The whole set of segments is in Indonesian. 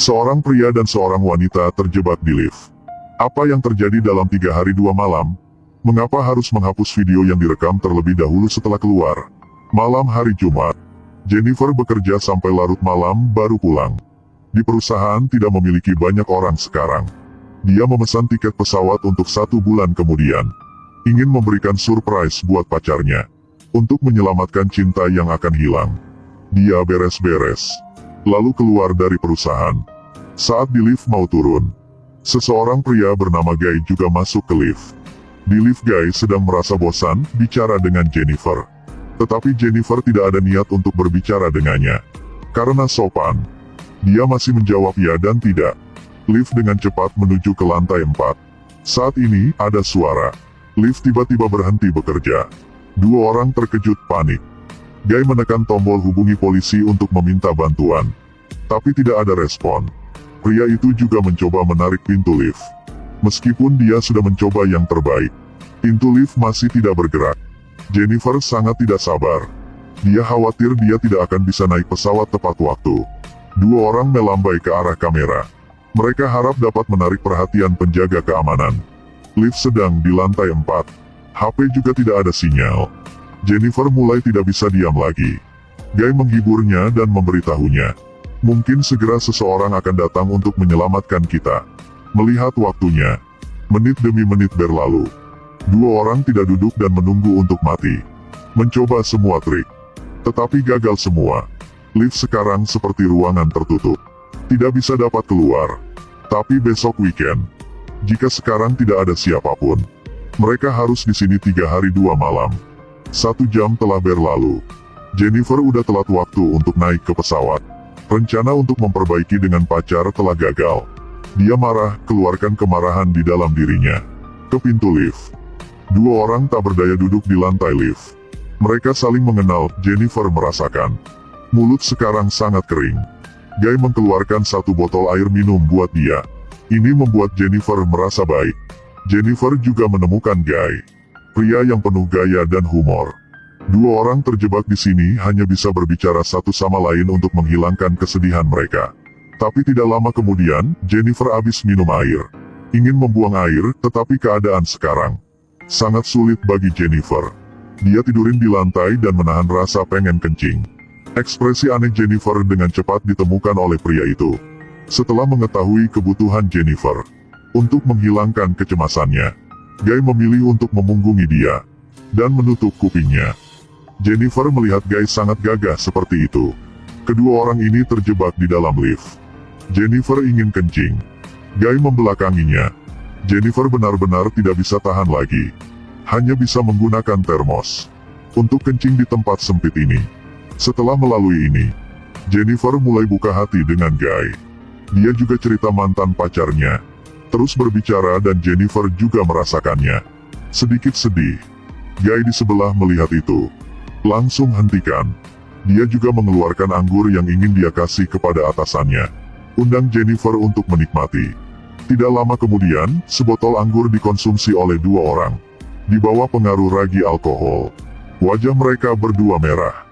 Seorang pria dan seorang wanita terjebak di lift. Apa yang terjadi dalam 3 hari 2 malam? Mengapa harus menghapus video yang direkam terlebih dahulu setelah keluar? Malam hari Jumat, Jennifer bekerja sampai larut malam baru pulang. Di perusahaan tidak memiliki banyak orang sekarang. Dia memesan tiket pesawat untuk 1 bulan kemudian. Ingin memberikan surprise buat pacarnya. Untuk menyelamatkan cinta yang akan hilang. Dia beres-beres. Lalu keluar dari perusahaan. Saat di lift mau turun, seseorang pria bernama Guy juga masuk ke lift. Di lift Guy sedang merasa bosan bicara dengan Jennifer. Tetapi Jennifer tidak ada niat untuk berbicara dengannya. Karena sopan, dia masih menjawab ya dan tidak. Lift dengan cepat menuju ke lantai 4. Saat ini ada suara. Lift tiba-tiba berhenti bekerja. 2 orang terkejut panik. Guy menekan tombol hubungi polisi untuk meminta bantuan. Tapi tidak ada respon. Pria itu juga mencoba menarik pintu lift. Meskipun dia sudah mencoba yang terbaik, pintu lift masih tidak bergerak. Jennifer sangat tidak sabar. Dia khawatir dia tidak akan bisa naik pesawat tepat waktu. 2 orang melambai ke arah kamera. Mereka harap dapat menarik perhatian penjaga keamanan. Lift sedang di lantai 4. HP juga tidak ada sinyal. Jennifer mulai tidak bisa diam lagi. Guy menghiburnya dan memberitahunya. Mungkin segera seseorang akan datang untuk menyelamatkan kita. Melihat waktunya, menit demi menit berlalu. 2 orang tidak duduk dan menunggu untuk mati. Mencoba semua trik. Tetapi gagal semua. Lift sekarang seperti ruangan tertutup. Tidak bisa dapat keluar. Tapi besok weekend. Jika sekarang tidak ada siapapun, mereka harus di sini 3 hari 2 malam. 1 jam telah berlalu. Jennifer udah telat waktu untuk naik ke pesawat. Rencana untuk memperbaiki dengan pacar telah gagal. Dia marah, keluarkan kemarahan di dalam dirinya. Ke pintu lift. 2 orang tak berdaya duduk di lantai lift. Mereka saling mengenal, Jennifer merasakan. Mulut sekarang sangat kering. Guy mengeluarkan 1 botol air minum buat dia. Ini membuat Jennifer merasa baik. Jennifer juga menemukan Guy. Pria yang penuh gaya dan humor. 2 orang terjebak di sini hanya bisa berbicara satu sama lain untuk menghilangkan kesedihan mereka. Tapi tidak lama kemudian, Jennifer habis minum air. Ingin membuang air, tetapi keadaan sekarang sangat sulit bagi Jennifer. Dia tidurin di lantai dan menahan rasa pengen kencing. Ekspresi aneh Jennifer dengan cepat ditemukan oleh pria itu. Setelah mengetahui kebutuhan Jennifer untuk menghilangkan kecemasannya, Guy memilih untuk memunggungi dia dan menutup kupingnya. Jennifer melihat Guy sangat gagah seperti itu. Kedua orang ini terjebak di dalam lift. Jennifer ingin kencing. Guy membelakanginya. Jennifer benar-benar tidak bisa tahan lagi. Hanya bisa menggunakan termos untuk kencing di tempat sempit ini. Setelah melalui ini, Jennifer mulai buka hati dengan Guy. Dia juga cerita mantan pacarnya. Terus berbicara dan Jennifer juga merasakannya. Sedikit sedih. Guy di sebelah melihat itu. Langsung hentikan. Dia juga mengeluarkan anggur yang ingin dia kasih kepada atasannya. Undang Jennifer untuk menikmati. Tidak lama kemudian, sebotol anggur dikonsumsi oleh 2 orang. Di bawah pengaruh ragi alkohol. Wajah mereka berdua merah.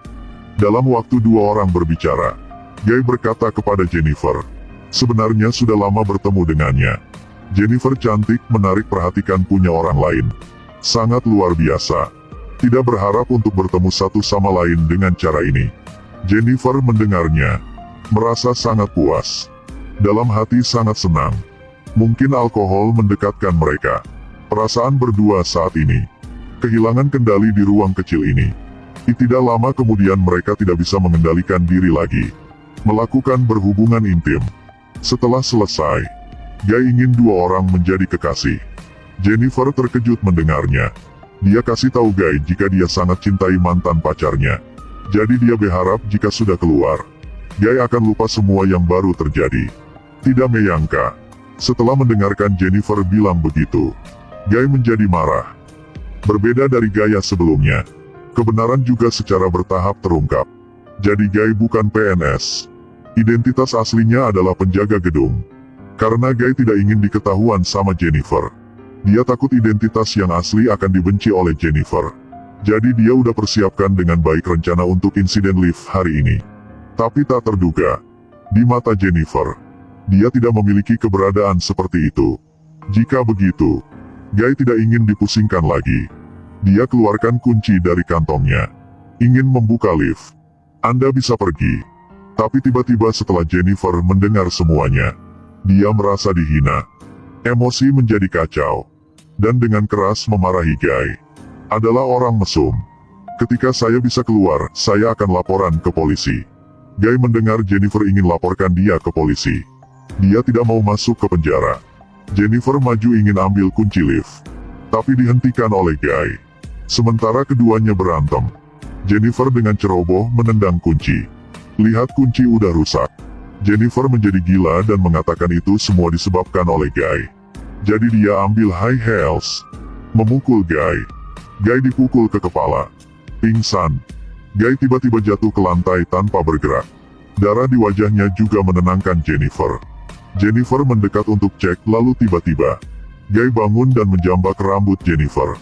Dalam waktu 2 orang berbicara, Guy berkata kepada Jennifer. Sebenarnya sudah lama bertemu dengannya. Jennifer cantik, menarik perhatikan punya orang lain. Sangat luar biasa. Tidak berharap untuk bertemu satu sama lain dengan cara ini. Jennifer mendengarnya. Merasa sangat puas. Dalam hati sangat senang. Mungkin alkohol mendekatkan mereka. Perasaan berdua saat ini. Kehilangan kendali di ruang kecil ini. Tidak lama kemudian mereka tidak bisa mengendalikan diri lagi. Melakukan berhubungan intim. Setelah selesai, Guy ingin 2 orang menjadi kekasih. Jennifer terkejut mendengarnya. Dia kasih tahu Guy jika dia sangat cintai mantan pacarnya. Jadi dia berharap jika sudah keluar, Guy akan lupa semua yang baru terjadi. Tidak menyangka. Setelah mendengarkan Jennifer bilang begitu, Guy menjadi marah. Berbeda dari gaya sebelumnya, kebenaran juga secara bertahap terungkap. Jadi Guy bukan PNS. Identitas aslinya adalah penjaga gedung. Karena Guy tidak ingin diketahuan sama Jennifer. Dia takut identitas yang asli akan dibenci oleh Jennifer. Jadi dia udah persiapkan dengan baik rencana untuk insiden lift hari ini. Tapi tak terduga, di mata Jennifer, Dia tidak memiliki keberadaan seperti itu. Jika begitu, Guy tidak ingin dipusingkan lagi. Dia keluarkan kunci dari kantongnya. Ingin membuka lift. Anda bisa pergi. Tapi tiba-tiba setelah Jennifer mendengar semuanya, dia merasa dihina. Emosi menjadi kacau. Dan dengan keras memarahi Guy. Adalah orang mesum. Ketika saya bisa keluar, saya akan laporan ke polisi. Guy mendengar Jennifer ingin laporkan dia ke polisi. Dia tidak mau masuk ke penjara. Jennifer maju ingin ambil kunci lift. Tapi dihentikan oleh Guy. Sementara keduanya berantem. Jennifer dengan ceroboh menendang kunci. Lihat kunci udah rusak. Jennifer menjadi gila dan mengatakan itu semua disebabkan oleh Guy. Jadi dia ambil high heels. Memukul Guy. Guy dipukul ke kepala. Pingsan. Guy tiba-tiba jatuh ke lantai tanpa bergerak. Darah di wajahnya juga menenangkan Jennifer. Jennifer mendekat untuk cek lalu tiba-tiba Guy bangun dan menjambak rambut Jennifer.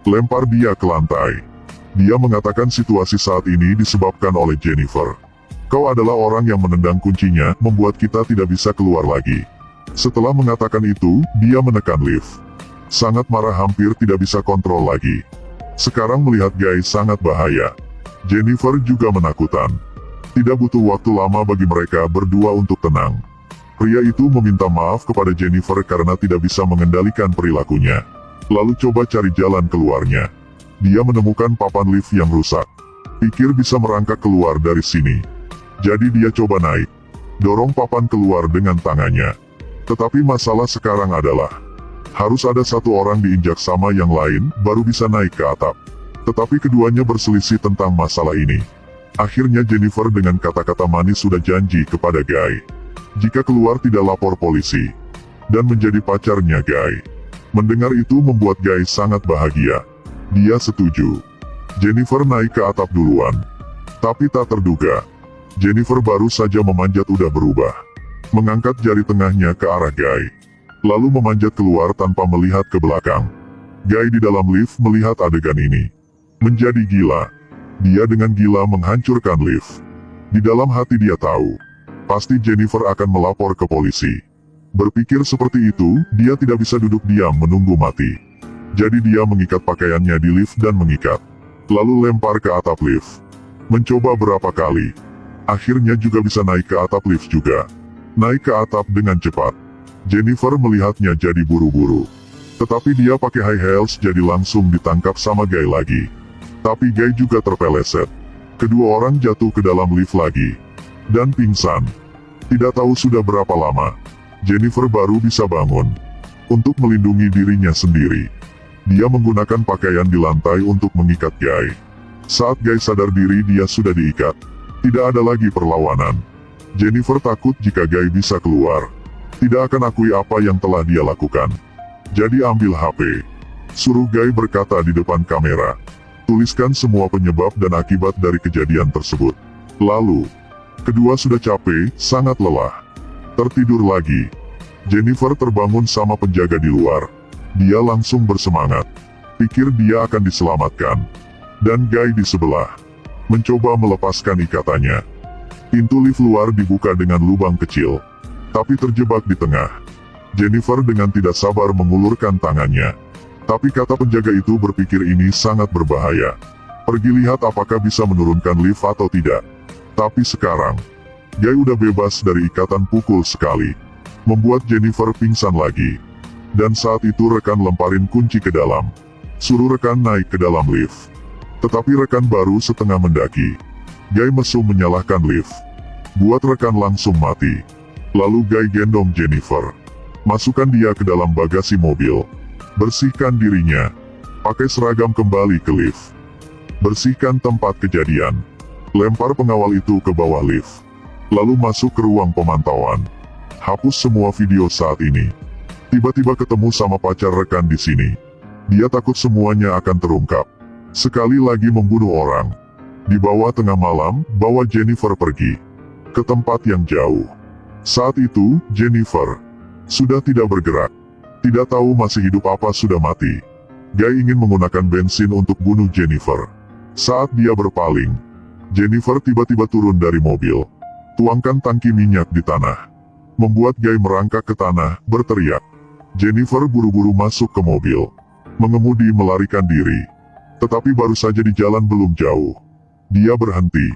Lempar dia ke lantai. Dia mengatakan situasi saat ini disebabkan oleh Jennifer. Kau adalah orang yang menendang kuncinya, membuat kita tidak bisa keluar lagi. Setelah mengatakan itu, dia menekan lift. Sangat marah hampir tidak bisa kontrol lagi. Sekarang melihat Guy sangat bahaya. Jennifer juga menakutan. Tidak butuh waktu lama bagi mereka berdua untuk tenang. Pria itu meminta maaf kepada Jennifer karena tidak bisa mengendalikan perilakunya. Lalu coba cari jalan keluarnya. Dia menemukan papan lift yang rusak. Pikir bisa merangkak keluar dari sini. Jadi dia coba naik. Dorong papan keluar dengan tangannya. Tetapi masalah sekarang adalah, harus ada satu orang diinjak sama yang lain, baru bisa naik ke atap. Tetapi keduanya berselisih tentang masalah ini. Akhirnya Jennifer dengan kata-kata manis sudah janji kepada Guy. Jika keluar tidak lapor polisi. Dan menjadi pacarnya Guy. Mendengar itu membuat Guy sangat bahagia. Dia setuju. Jennifer naik ke atap duluan. Tapi tak terduga, Jennifer baru saja memanjat udah berubah. Mengangkat jari tengahnya ke arah Guy. Lalu memanjat keluar tanpa melihat ke belakang. Guy di dalam lift melihat adegan ini. Menjadi gila. Dia dengan gila menghancurkan lift. Di dalam hati dia tahu, pasti Jennifer akan melapor ke polisi. Berpikir seperti itu, dia tidak bisa duduk diam menunggu mati. Jadi dia mengikat pakaiannya di lift dan mengikat. Lalu lempar ke atap lift. Mencoba berapa kali. Akhirnya juga bisa naik ke atap lift juga. Naik ke atap dengan cepat. Jennifer melihatnya jadi buru-buru. Tetapi dia pakai high heels jadi langsung ditangkap sama Guy lagi. Tapi Guy juga terpeleset. Kedua orang jatuh ke dalam lift lagi. Dan pingsan. Tidak tahu sudah berapa lama. Jennifer baru bisa bangun. Untuk melindungi dirinya sendiri. Dia menggunakan pakaian di lantai untuk mengikat Guy. Saat Guy sadar diri dia sudah diikat. Tidak ada lagi perlawanan. Jennifer takut jika Guy bisa keluar. Tidak akan akui apa yang telah dia lakukan. Jadi ambil HP. Suruh Guy berkata di depan kamera. Tuliskan semua penyebab dan akibat dari kejadian tersebut. Lalu, kedua sudah capek, sangat lelah. Tertidur lagi. Jennifer terbangun sama penjaga di luar. Dia langsung bersemangat. Pikir dia akan diselamatkan. Dan Guy di sebelah. Mencoba melepaskan ikatannya. Pintu lift luar dibuka dengan lubang kecil. Tapi terjebak di tengah. Jennifer dengan tidak sabar mengulurkan tangannya. Tapi kata penjaga itu berpikir ini sangat berbahaya. Pergi lihat apakah bisa menurunkan lift atau tidak. Tapi sekarang, Guy udah bebas dari ikatan pukul sekali. Membuat Jennifer pingsan lagi. Dan saat itu rekan lemparin kunci ke dalam. Suruh rekan naik ke dalam lift. Tetapi rekan baru setengah mendaki. Guy mesum menyalahkan lift. Buat rekan langsung mati. Lalu Guy gendong Jennifer. Masukkan dia ke dalam bagasi mobil. Bersihkan dirinya. Pakai seragam kembali ke lift. Bersihkan tempat kejadian. Lempar pengawal itu ke bawah lift. Lalu masuk ke ruang pemantauan. Hapus semua video saat ini. Tiba-tiba ketemu sama pacar rekan di sini. Dia takut semuanya akan terungkap. Sekali lagi membunuh orang. Di bawah tengah malam, bawa Jennifer pergi ke tempat yang jauh. Saat itu, Jennifer sudah tidak bergerak. Tidak tahu masih hidup apa sudah mati. Guy ingin menggunakan bensin untuk bunuh Jennifer. Saat dia berpaling, Jennifer tiba-tiba turun dari mobil. Tuangkan tangki minyak di tanah. membuat Guy merangkak ke tanah, berteriak. Jennifer buru-buru masuk ke mobil. Mengemudi melarikan diri. Tetapi baru saja di jalan belum jauh, dia berhenti.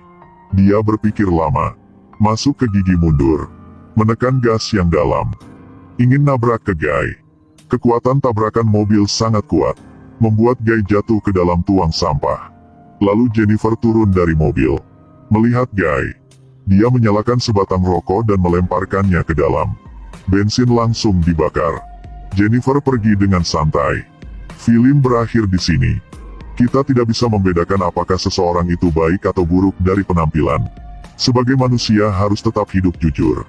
Dia berpikir lama. Masuk ke gigi mundur. Menekan gas yang dalam. Ingin nabrak ke Guy. Kekuatan tabrakan mobil sangat kuat. Membuat Guy jatuh ke dalam tuang sampah. Lalu Jennifer turun dari mobil. Melihat Guy. Dia menyalakan sebatang rokok dan melemparkannya ke dalam. Bensin langsung dibakar. Jennifer pergi dengan santai. Film berakhir di sini. Kita tidak bisa membedakan apakah seseorang itu baik atau buruk dari penampilan. Sebagai manusia harus tetap hidup jujur.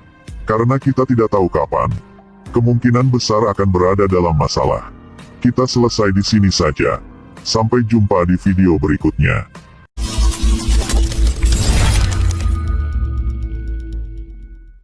Karena kita tidak tahu kapan. Kemungkinan besar akan berada dalam masalah. Kita selesai di sini saja. Sampai jumpa di video berikutnya.